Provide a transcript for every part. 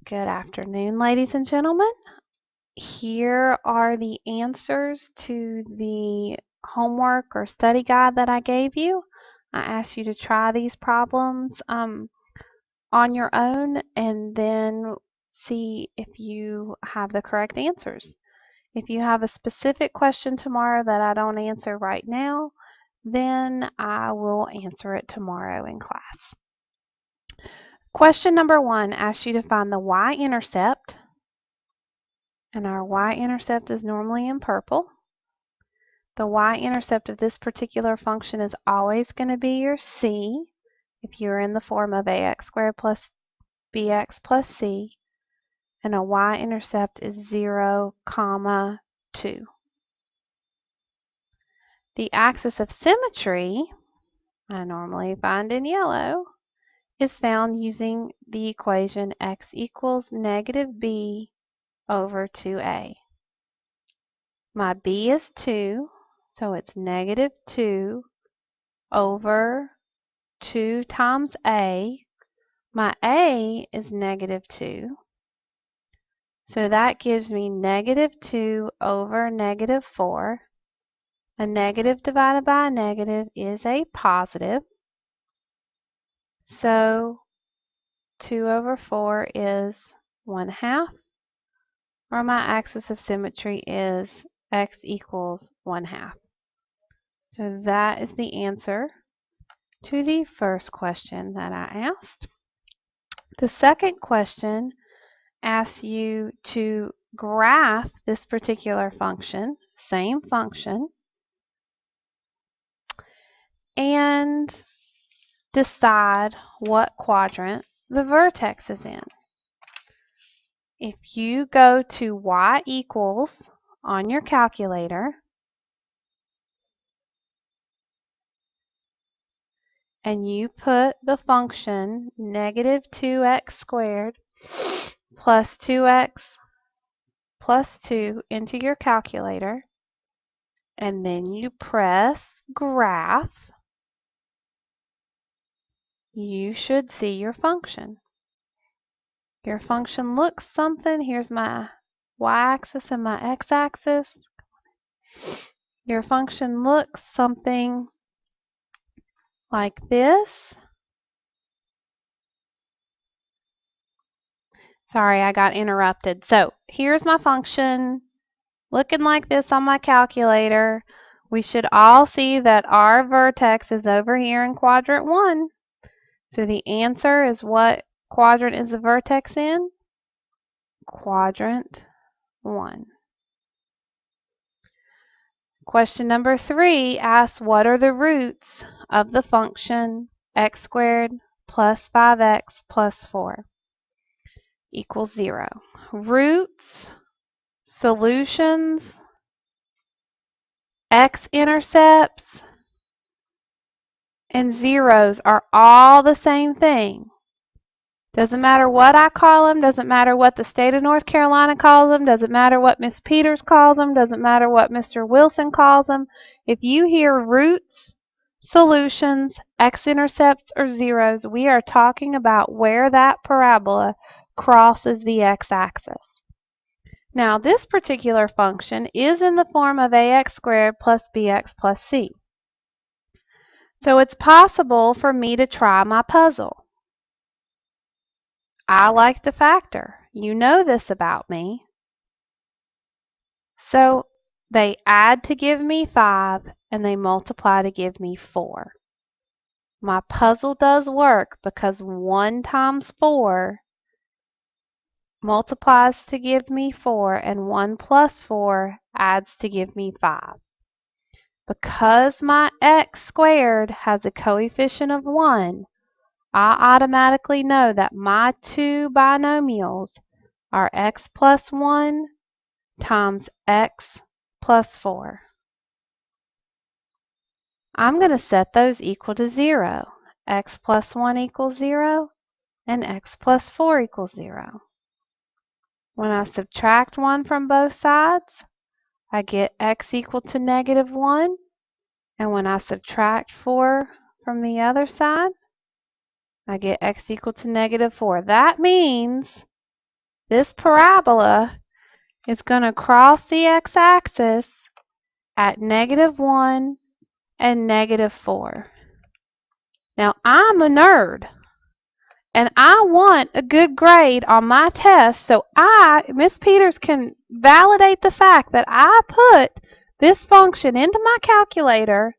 Good afternoon, ladies and gentlemen. Here are the answers to the homework or study guide that I gave you. I asked you to try these problems on your own and then see if you have the correct answers. If you have a specific question tomorrow that I don't answer right now, then I will answer it tomorrow in class. Question number 1 asks you to find the y-intercept, and our y-intercept is normally in purple. The y-intercept of this particular function is always going to be your c if you're in the form of ax squared plus bx plus c, and a y-intercept is 0, 2. The axis of symmetry, I normally find in yellow, is found using the equation x equals negative b over 2a. My b is 2, so it's negative 2 over 2 times a. My a is negative 2, so that gives me negative 2 over negative 4. A negative divided by a negative is a positive, so 2 over 4 is 1/2, or my axis of symmetry is x equals 1/2. So that is the answer to the first question that I asked. The second question asks you to graph this particular function, same function, and decide what quadrant the vertex is in. If you go to y equals on your calculator and you put the function negative 2x squared plus 2x plus 2 into your calculator, and then you press graph, you should see your function. Your function looks something. Here's my y-axis and my x-axis. Your function looks something like this. Sorry, I got interrupted. So here's my function looking like this on my calculator. We should all see that our vertex is over here in quadrant 1. So the answer is, what quadrant is the vertex in? Quadrant 1. Question number 3 asks, what are the roots of the function x squared plus 5x plus 4 equals 0? Roots, solutions, x-intercepts, and zeros are all the same thing. Doesn't matter what I call them, doesn't matter what the state of North Carolina calls them, doesn't matter what Miss Peters calls them, doesn't matter what Mr. Wilson calls them. If you hear roots, solutions, x-intercepts, or zeros, we are talking about where that parabola crosses the x-axis. Now, this particular function is in the form of ax squared plus bx plus c. So it's possible for me to try my puzzle. I like to factor. You know this about me. So they add to give me 5 and they multiply to give me 4. My puzzle does work because 1 times 4 multiplies to give me 4, and 1 plus 4 adds to give me 5. Because my x squared has a coefficient of 1, I automatically know that my two binomials are x plus 1 times x plus 4. I'm going to set those equal to 0. X plus 1 equals 0, and x plus 4 equals 0. When I subtract 1 from both sides, I get x equal to negative 1, and when I subtract 4 from the other side, I get x equal to negative 4. That means This parabola is going to cross the x-axis at -1 and -4. Now, I'm a nerd, and I want a good grade on my test, so Miss Peters can validate the fact that I put this function into my calculator,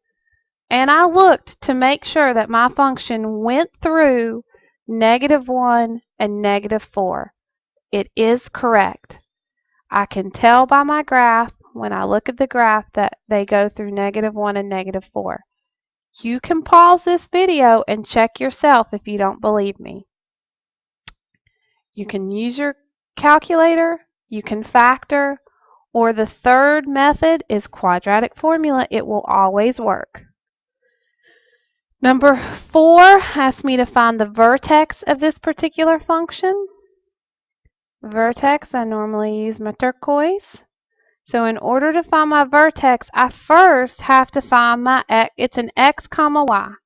and I looked to make sure that my function went through -1 and -4. It is correct. I can tell by my graph, when I look at the graph, that they go through -1 and -4. You can pause this video and check yourself if you don't believe me. You can use your calculator, you can factor, or the third method is quadratic formula. It will always work. Number 4 asks me to find the vertex of this particular function. Vertex, I normally use my turquoise. So in order to find my vertex, I first have to find my x. It's an x comma y.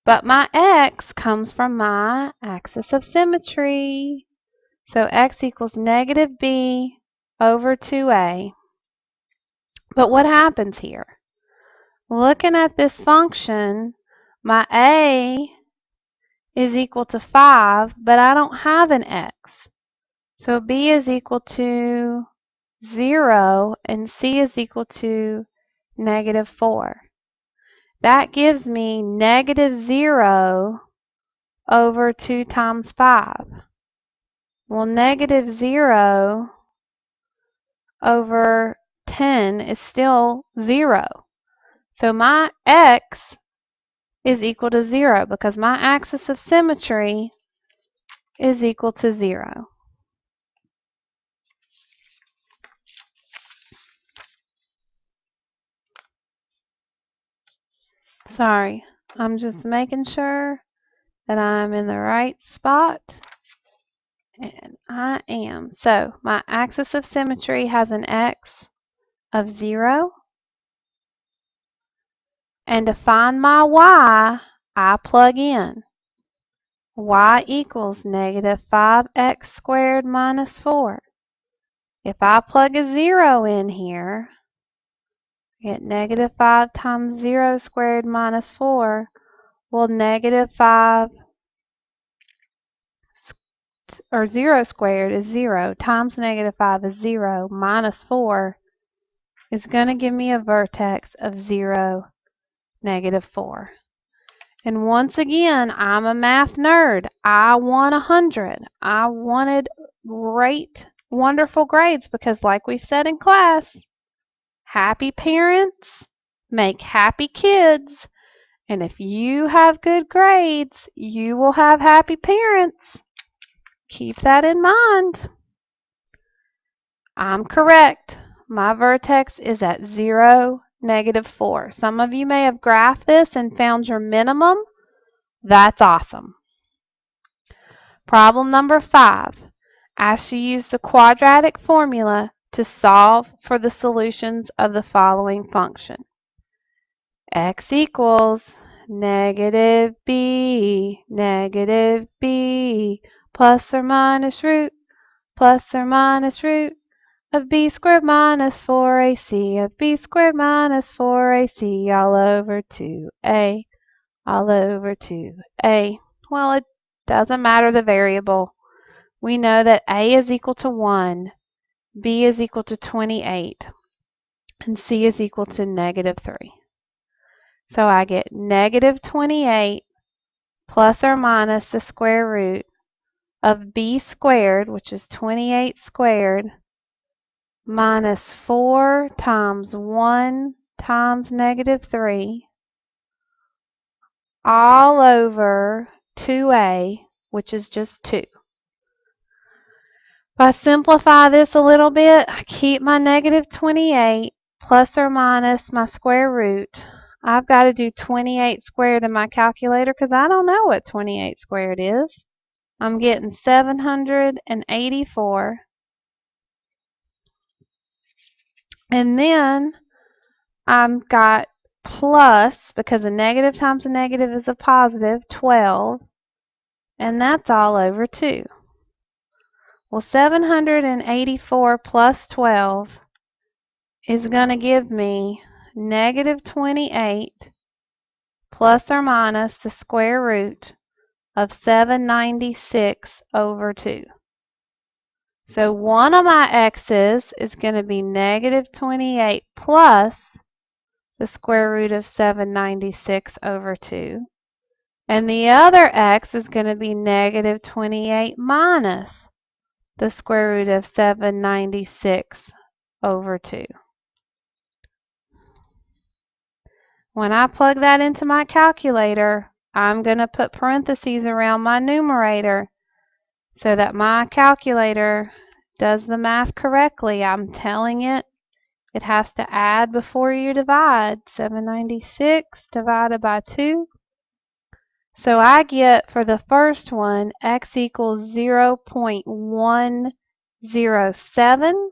But my x comes from my axis of symmetry. So x equals -b over 2a. But what happens here? Looking at this function, my a is equal to 5, but I don't have an x. So b is equal to 0 and c is equal to -4. That gives me -0 over 2 times 5. Well, -0 over 10 is still 0. So my x is equal to 0 because my axis of symmetry is equal to 0. Sorry, I'm just making sure that I'm in the right spot. And I am. So my axis of symmetry has an x of 0. And to find my y, I plug in. Y equals -5x squared minus 4. If I plug a 0 in here, I get -5 times 0 squared minus 4. Well, -5 or 0 squared is 0 times -5 is 0 minus 4 is going to give me a vertex of 0, -4. And once again, I'm a math nerd. I want 100. I wanted great, wonderful grades because, like we've said in class, happy parents make happy kids. And if you have good grades, you will have happy parents. Keep that in mind. I'm correct. My vertex is at 0, -4. Some of you may have graphed this and found your minimum. That's awesome. Problem number 5 asks you to use the quadratic formula to solve for the solutions of the following function. X equals -b, -b, plus or minus root of b squared minus 4ac of b squared minus 4ac all over 2a, all over 2a. Well, it doesn't matter the variable. We know that a is equal to 1, b is equal to 28, and c is equal to -3. So I get -28 plus or minus the square root of b squared, which is 28 squared, minus 4 times 1 times -3 all over 2a, which is just 2. If I simplify this a little bit, I keep my -28 plus or minus my square root. I've got to do 28 squared in my calculator because I don't know what 28 squared is. I'm getting 784. And then I've got plus, because a negative times a negative is a positive, 12. And that's all over 2. Well, 784 plus 12 is going to give me negative 28 plus or minus the square root of 796 over 2. So one of my x's is going to be negative 28 plus the square root of 796 over 2. And the other x is going to be negative 28 minus the square root of 796 over 2. When I plug that into my calculator, I'm going to put parentheses around my numerator so that my calculator does the math correctly. I'm telling it has to add before you divide. 796 divided by 2. So I get, for the first one, x equals 0.107.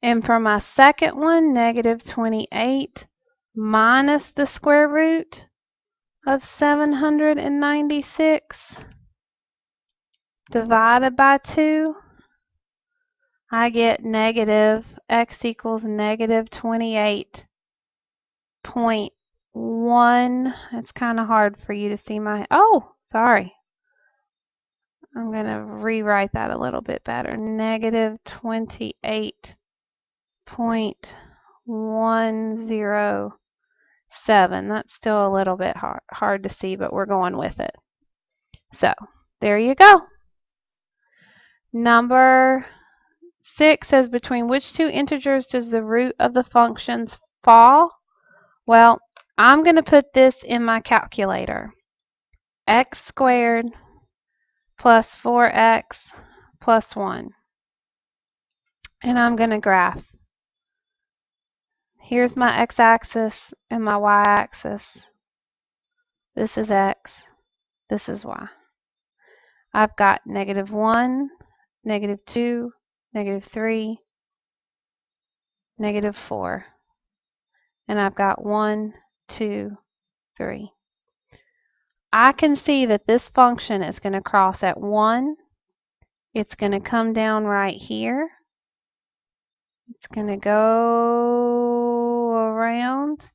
And for my second one, negative 28 minus the square root of 796 divided by 2, I get negative x equals negative 28.1. It's kind of hard for you to see my, oh, sorry. I'm going to rewrite that a little bit better. Negative 28.107. That's still a little bit hard to see, but we're going with it. So, there you go. Number 6 says, between which two integers does the root of the functions fall? Well, I'm going to put this in my calculator. X squared plus 4x plus 1. And I'm going to graph. Here's my x-axis and my y-axis. This is x. This is y. I've got negative 1, negative 2, negative 3, negative 4. And I've got 1, 2, 3. I can see that this function is going to cross at 1. It's going to come down right here. It's going to go around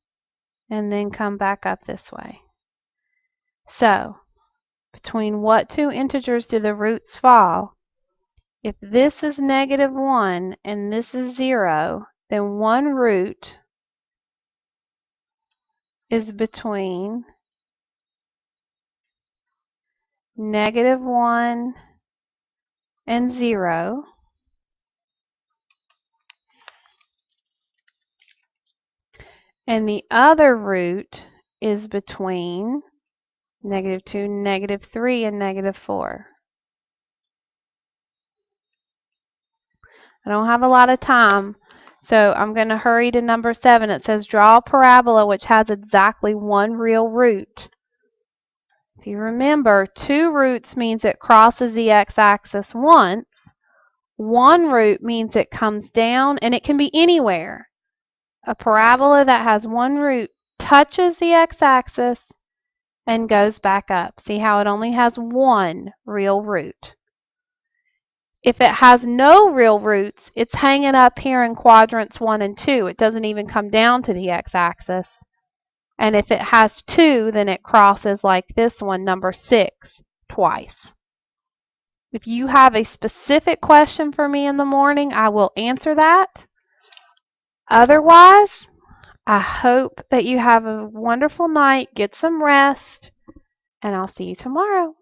and then come back up this way. So, between what two integers do the roots fall? If this is negative 1 and this is 0, then one root is between negative 1 and 0. And the other root is between negative 2, negative 3, and negative 4. I don't have a lot of time, so I'm going to hurry to number 7. It says, draw a parabola which has exactly one real root. If you remember, two roots means it crosses the x-axis once. One root means it comes down, and it can be anywhere. A parabola that has one root touches the x-axis and goes back up. See how it only has one real root. If it has no real roots, it's hanging up here in quadrants 1 and 2. It doesn't even come down to the x-axis. And if it has 2, then it crosses like this one, number 6, twice. If you have a specific question for me in the morning, I will answer that. Otherwise, I hope that you have a wonderful night, get some rest, and I'll see you tomorrow.